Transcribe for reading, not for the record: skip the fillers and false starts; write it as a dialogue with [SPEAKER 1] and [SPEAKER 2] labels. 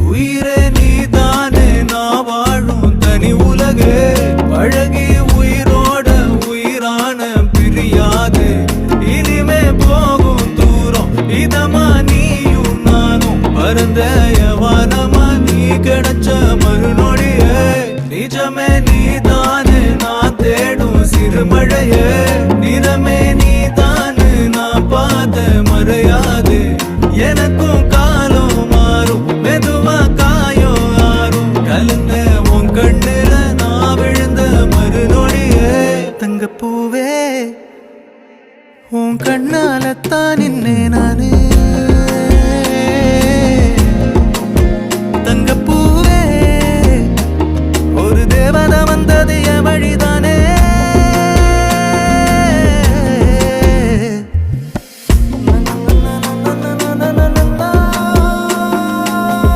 [SPEAKER 1] உயிரே நீதானே நான் வாழும் தனி உலகே பழகி உயிரோட உயிரான பிரியாது இனிமே போகும் தூரம் இதமா நீயும் நானும் பரந்த யவானமா நீ கிடைச்ச